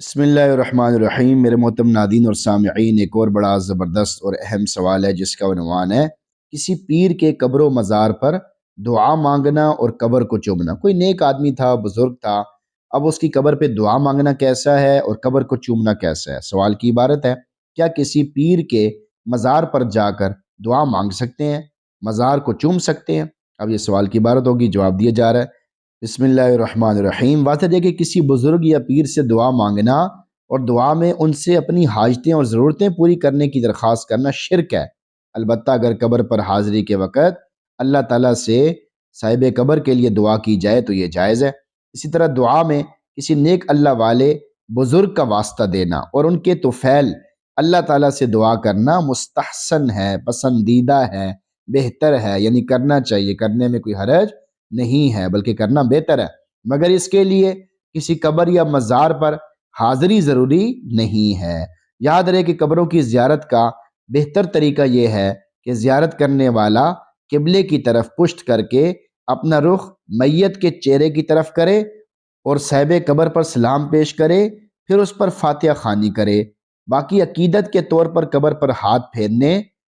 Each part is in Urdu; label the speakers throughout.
Speaker 1: بسم اللہ الرحمن الرحیم۔ میرے محترم ناظرین اور سامعین، ایک اور بڑا زبردست اور اہم سوال ہے جس کا عنوان ہے کسی پیر کے قبر و مزار پر دعا مانگنا اور قبر کو چومنا۔ کوئی نیک آدمی تھا، بزرگ تھا، اب اس کی قبر پہ دعا مانگنا کیسا ہے اور قبر کو چومنا کیسا ہے؟ سوال کی عبارت ہے، کیا کسی پیر کے مزار پر جا کر دعا مانگ سکتے ہیں، مزار کو چوم سکتے ہیں؟ اب یہ سوال کی عبارت ہوگی، جواب دیا جا رہا ہے۔ بسم اللہ الرحمن الرحیم۔ بات ہے کہ کسی بزرگ یا پیر سے دعا مانگنا اور دعا میں ان سے اپنی حاجتیں اور ضرورتیں پوری کرنے کی درخواست کرنا شرک ہے، البتہ اگر قبر پر حاضری کے وقت اللہ تعالیٰ سے صاحب قبر کے لیے دعا کی جائے تو یہ جائز ہے۔ اسی طرح دعا میں کسی نیک اللہ والے بزرگ کا واسطہ دینا اور ان کے طفیل اللہ تعالیٰ سے دعا کرنا مستحسن ہے، پسندیدہ ہے، بہتر ہے، یعنی کرنا چاہیے، کرنے میں کوئی حرج نہیں ہے بلکہ کرنا بہتر ہے، مگر اس کے لیے کسی قبر یا مزار پر حاضری ضروری نہیں ہے۔ یاد رہے کہ قبروں کی زیارت کا بہتر طریقہ یہ ہے کہ زیارت کرنے والا قبلے کی طرف پشت کر کے اپنا رخ میت کے چہرے کی طرف کرے اور صاحب قبر پر سلام پیش کرے، پھر اس پر فاتحہ خوانی کرے۔ باقی عقیدت کے طور پر قبر پر ہاتھ پھیرنے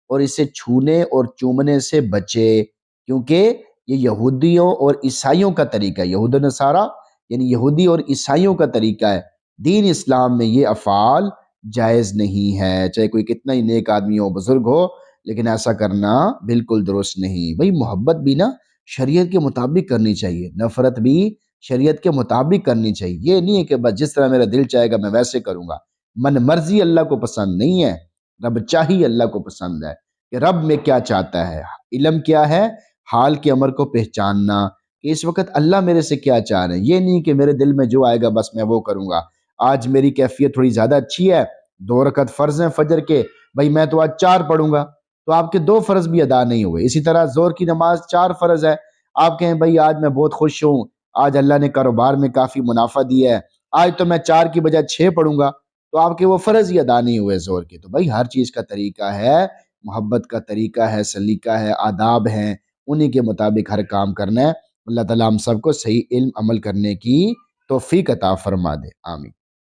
Speaker 1: اور اسے چھونے اور چومنے سے بچے، کیونکہ یہ یہودیوں اور عیسائیوں کا طریقہ ہے، یہود و نصارہ یعنی یہودی اور عیسائیوں کا طریقہ ہے۔ دین اسلام میں یہ افعال جائز نہیں ہے، چاہے کوئی کتنا ہی نیک آدمی ہو، بزرگ ہو، لیکن ایسا کرنا بالکل درست نہیں۔ بھئی محبت بھی نا شریعت کے مطابق کرنی چاہیے، نفرت بھی شریعت کے مطابق کرنی چاہیے۔ یہ نہیں ہے کہ بس جس طرح میرا دل چاہے گا میں ویسے کروں گا۔ من مرضی اللہ کو پسند نہیں ہے، رب چاہی اللہ کو پسند ہے کہ رب میں کیا چاہتا ہے۔ علم کیا ہے؟ حال کے امر کو پہچاننا کہ اس وقت اللہ میرے سے کیا چاہ رہے ہیں۔ یہ نہیں کہ میرے دل میں جو آئے گا بس میں وہ کروں گا۔ آج میری کیفیت تھوڑی زیادہ اچھی ہے، 2 رکعت فرض ہیں فجر کے، بھئی میں تو آج 4 پڑھوں گا، تو آپ کے 2 فرض بھی ادا نہیں ہوئے۔ اسی طرح ظہر کی نماز 4 فرض ہے، آپ کہیں بھئی آج میں بہت خوش ہوں، آج اللہ نے کاروبار میں کافی منافع دیا ہے، آج تو میں 4 کی بجائے 6 پڑھوں گا، تو آپ کے وہ فرض ہی ادا نہیں ہوئے ظہر کے۔ تو بھئی ہر چیز کا طریقہ ہے، محبت کا طریقہ ہے، سلیقہ ہے، آداب ہیں، انہی کے مطابق ہر کام کرنا ہے۔ اللہ تعالیٰ ہم سب کو صحیح علم عمل کرنے کی توفیق عطا فرما دے، آمین۔